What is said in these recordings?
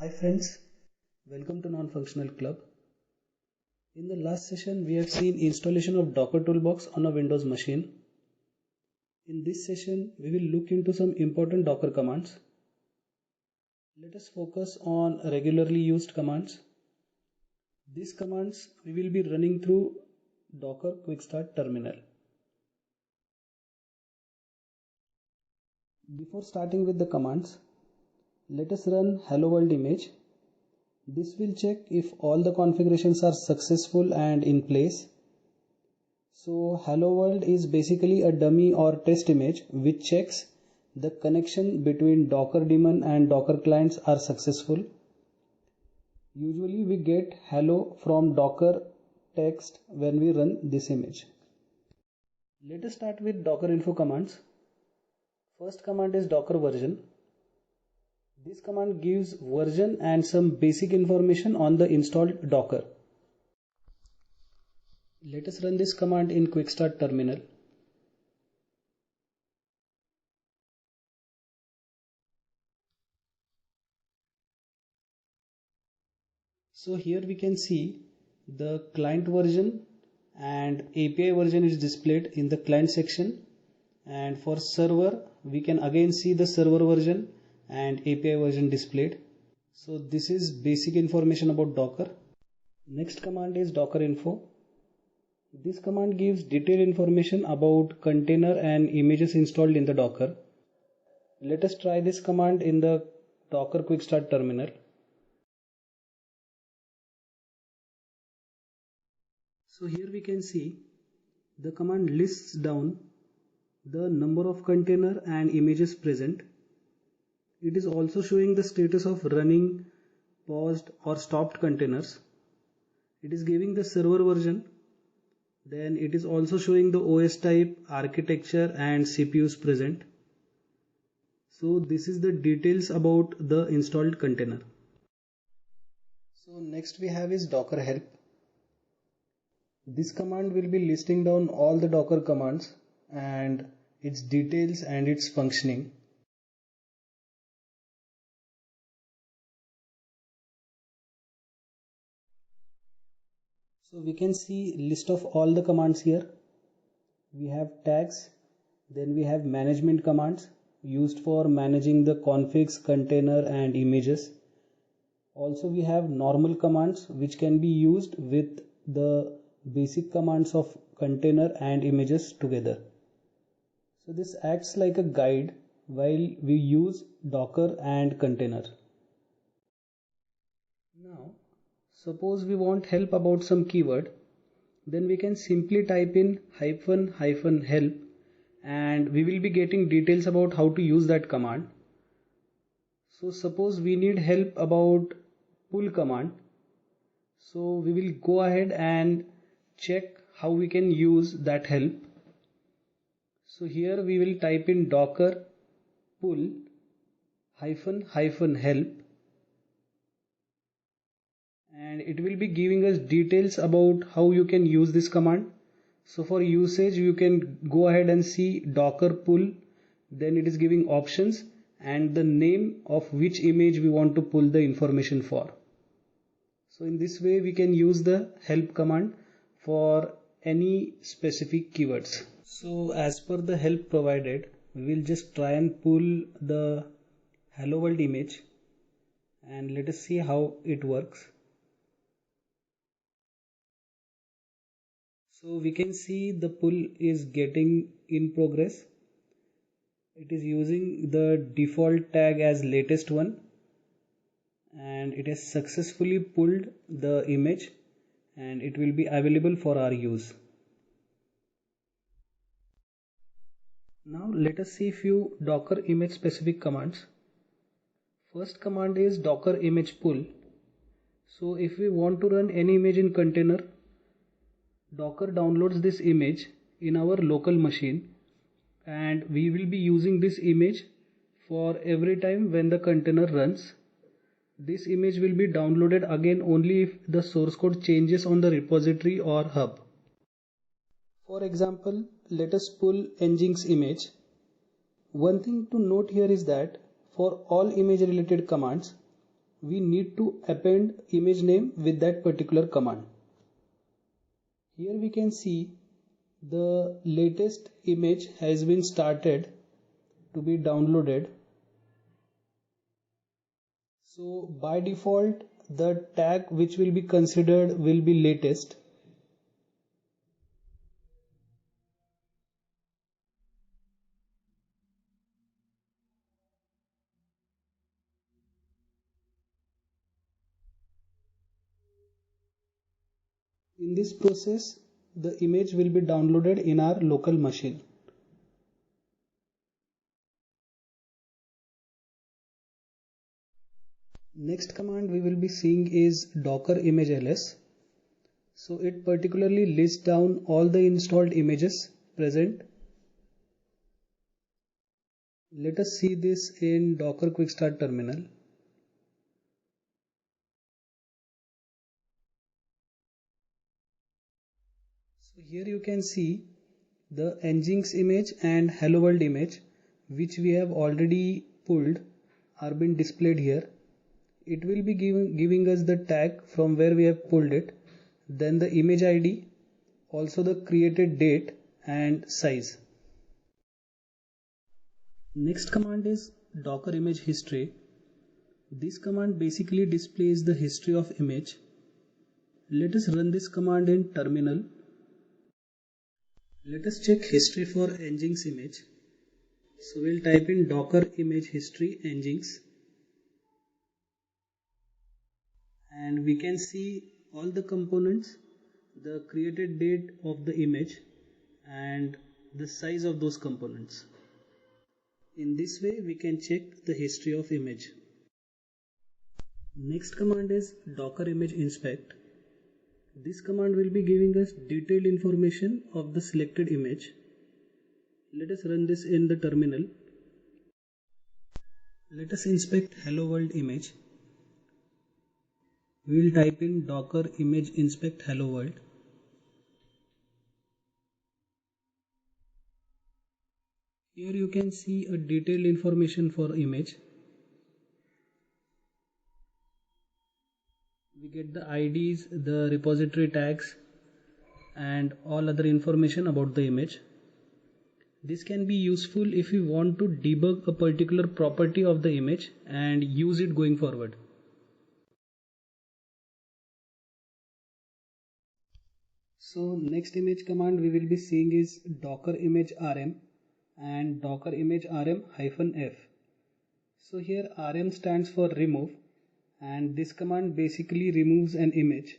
Hi friends, welcome to Non-Functional Club. In the last session, we have seen installation of Docker Toolbox on a Windows machine. In this session, we will look into some important Docker commands. Let us focus on regularly used commands. These commands we will be running through Docker Quick Start Terminal. Before starting with the commands, let us run Hello World image. This will check if all the configurations are successful and in place. So Hello World is basically a dummy or test image which checks the connection between Docker daemon and Docker clients are successful. Usually we get hello from Docker text when we run this image. Let us start with Docker info commands. First command is Docker version. This command gives version and some basic information on the installed Docker. Let us run this command in Quick Start Terminal. So here we can see the client version and API version is displayed in the client section, and for server we can again see the server version and API version displayed. So this is basic information about Docker. Next command is Docker info. This command gives detailed information about container and images installed in the Docker. Let us try this command in the Docker Quick Start Terminal. So here we can see the command lists down the number of container and images present. It is also showing the status of running, paused or stopped containers. It is giving the server version. Then it is also showing the OS type, architecture and CPUs present. So this is the details about the installed container. So next we have is Docker help. This command will be listing down all the Docker commands and its details and its functioning. So we can see list of all the commands here. We have tags, then we have management commands used for managing the configs, container and images. Also we have normal commands which can be used with the basic commands of container and images together. So this acts like a guide while we use Docker and container. Now suppose we want help about some keyword, then we can simply type in --help and we will be getting details about how to use that command. So suppose we need help about pull command. So we will go ahead and check how we can use that help. So here we will type in Docker pull --help and it will be giving us details about how you can use this command. So for usage you can go ahead and see Docker pull, then it is giving options and the name of which image we want to pull the information for. So in this way we can use the help command for any specific keywords. So as per the help provided, we will just try and pull the Hello World image and let us see how it works. So we can see the pull is getting in progress. It is using the default tag as latest one and it has successfully pulled the image and it will be available for our use. Now let us see few Docker image specific commands. First command is Docker image pull. So if we want to run any image in container, Docker downloads this image in our local machine and we will be using this image for every time when the container runs. This image will be downloaded again only if the source code changes on the repository or hub. For example, let us pull Nginx image. One thing to note here is that for all image related commands, we need to append image name with that particular command. Here we can see the latest image has been started to be downloaded. So by default the tag which will be considered will be latest. In this process, the image will be downloaded in our local machine. Next command we will be seeing is docker image ls. So it particularly lists down all the installed images present. Let us see this in Docker Quick Start terminal. So here you can see the Nginx image and Hello World image which we have already pulled are being displayed here. It will be giving us the tag from where we have pulled it, then the image ID, also the created date and size. Next command is docker image history. This command basically displays the history of image. Let us run this command in terminal. Let us check history for Nginx image. So we'll type in docker image history Nginx. And we can see all the components, the created date of the image and the size of those components. In this way we can check the history of image. Next command is docker image inspect. This command will be giving us detailed information of the selected image. Let us run this in the terminal. Let us inspect Hello World image. We will type in docker image inspect Hello World. Here you can see a detailed information for image. We get the IDs, the repository tags and all other information about the image. This can be useful if you want to debug a particular property of the image and use it going forward. So next image command we will be seeing is docker image rm and docker image rm -f. So here rm stands for remove and this command basically removes an image.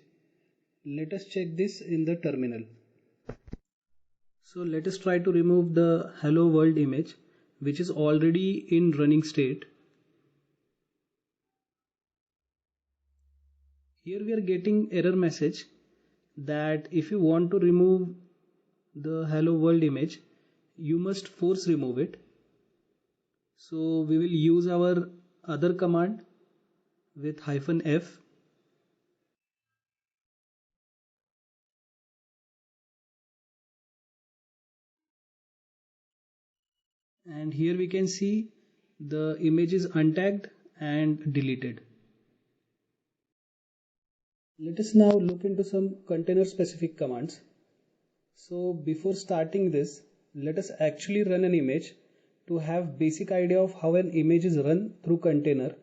Let us check this in the terminal. So let us try to remove the Hello World image which is already in running state. Here we are getting error message that if you want to remove the Hello World image, you must force remove it. So we will use our other command with -f. And here we can see the image is untagged and deleted. Let us now look into some container specific commands. So before starting this, let us actually run an image to have basic idea of how an image is run through container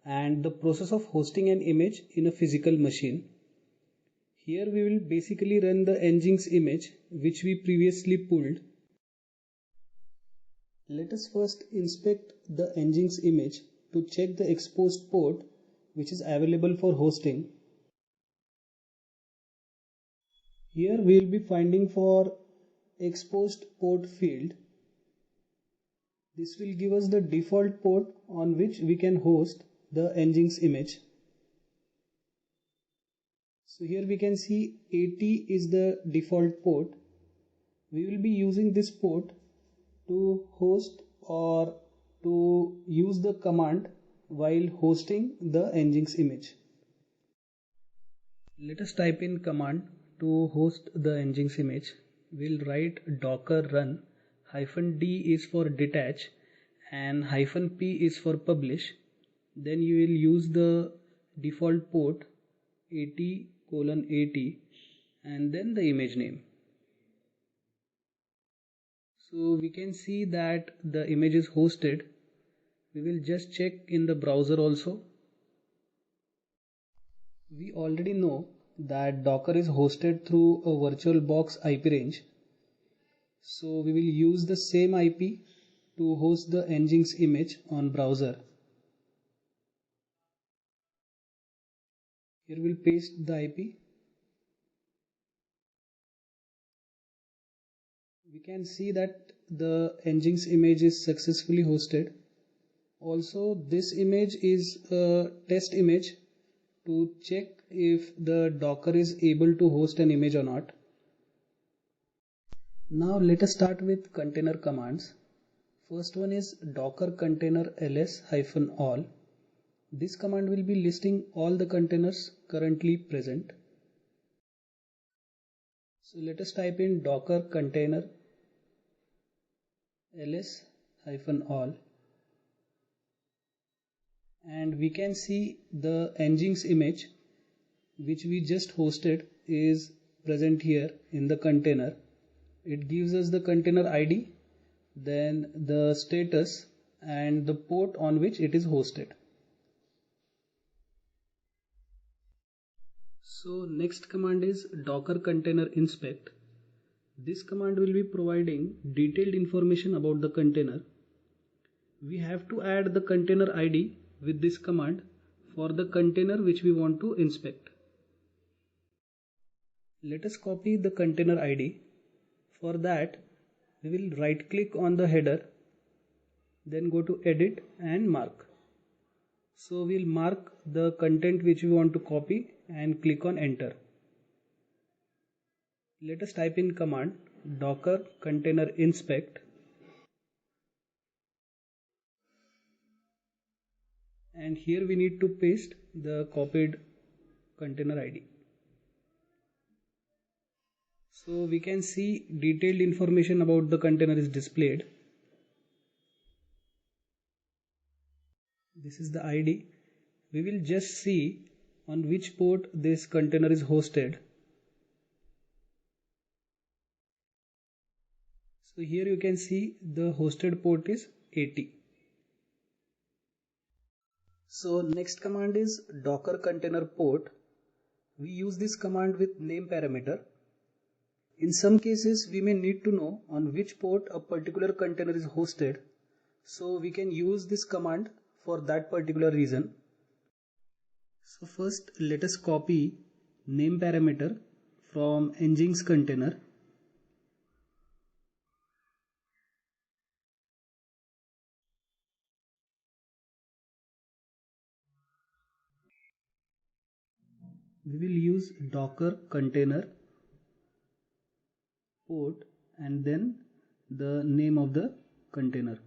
and the process of hosting an image in a physical machine. Here we will basically run the Nginx image which we previously pulled. Let us first inspect the Nginx image to check the exposed port which is available for hosting. Here we will be finding for exposed port field. This will give us the default port on which we can host the Nginx image. So here we can see 80 is the default port. We will be using this port to host or to use the command while hosting the Nginx image. Let us type in command to host the Nginx image. We'll write docker run -d is for detach and -p is for publish. Then you will use the default port 80:80 and then the image name. So we can see that the image is hosted. We will just check in the browser also. We already know that Docker is hosted through a VirtualBox IP range. So we will use the same IP to host the Nginx image on browser. Here we'll paste the IP. We can see that the Nginx image is successfully hosted. Also, this image is a test image to check if the Docker is able to host an image or not. Now let us start with container commands. First one is docker container ls-all. This command will be listing all the containers currently present. So let us type in docker container ls-all, and we can see the Nginx image which we just hosted is present here in the container. It gives us the container ID, then the status and the port on which it is hosted. So next command is docker container inspect. This command will be providing detailed information about the container. We have to add the container ID with this command for the container which we want to inspect. Let us copy the container ID. For that, we will right click on the header, then go to edit and mark. So we'll mark the content which we want to copy and click on enter. Let us type in command docker container inspect, and here we need to paste the copied container ID. So we can see detailed information about the container is displayed. This is the ID. We will just see on which port this container is hosted. So here you can see the hosted port is 80. So next command is docker container port. We use this command with name parameter. In some cases we may need to know on which port a particular container is hosted. So we can use this command for that particular reason. So first let us copy name parameter from Nginx container. We will use docker container port and then the name of the container.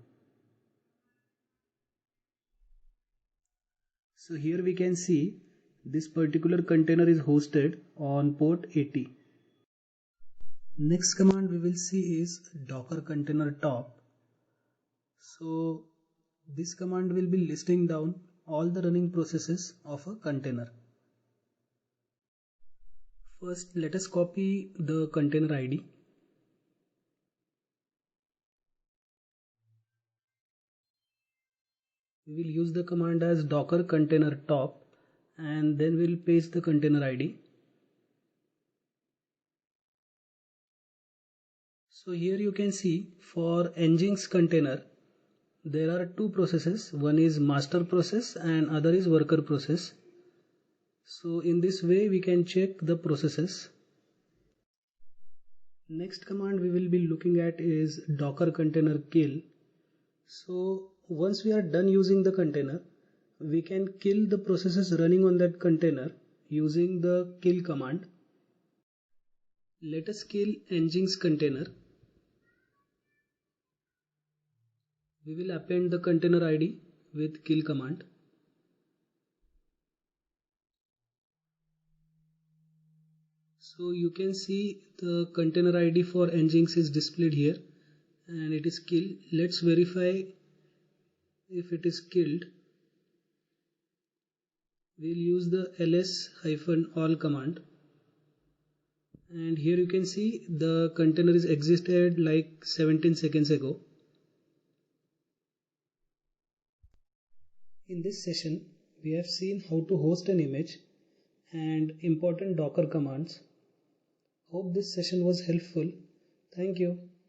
So here we can see this particular container is hosted on port 80. Next command we will see is docker container top. So this command will be listing down all the running processes of a container. First let us copy the container ID. We will use the command as docker container top and then we'll paste the container ID. So here you can see for Nginx container there are two processes. One is master process and other is worker process. So in this way we can check the processes. Next command we will be looking at is docker container kill. So once we are done using the container, we can kill the processes running on that container using the kill command. Let us kill Nginx container. We will append the container ID with kill command. So you can see the container ID for Nginx is displayed here and it is kill. Let's verify if it is killed. we'll use the ls-all command, and here you can see the container is existed like 17 seconds ago. In this session we have seen how to host an image and important Docker commands. Hope this session was helpful. Thank you.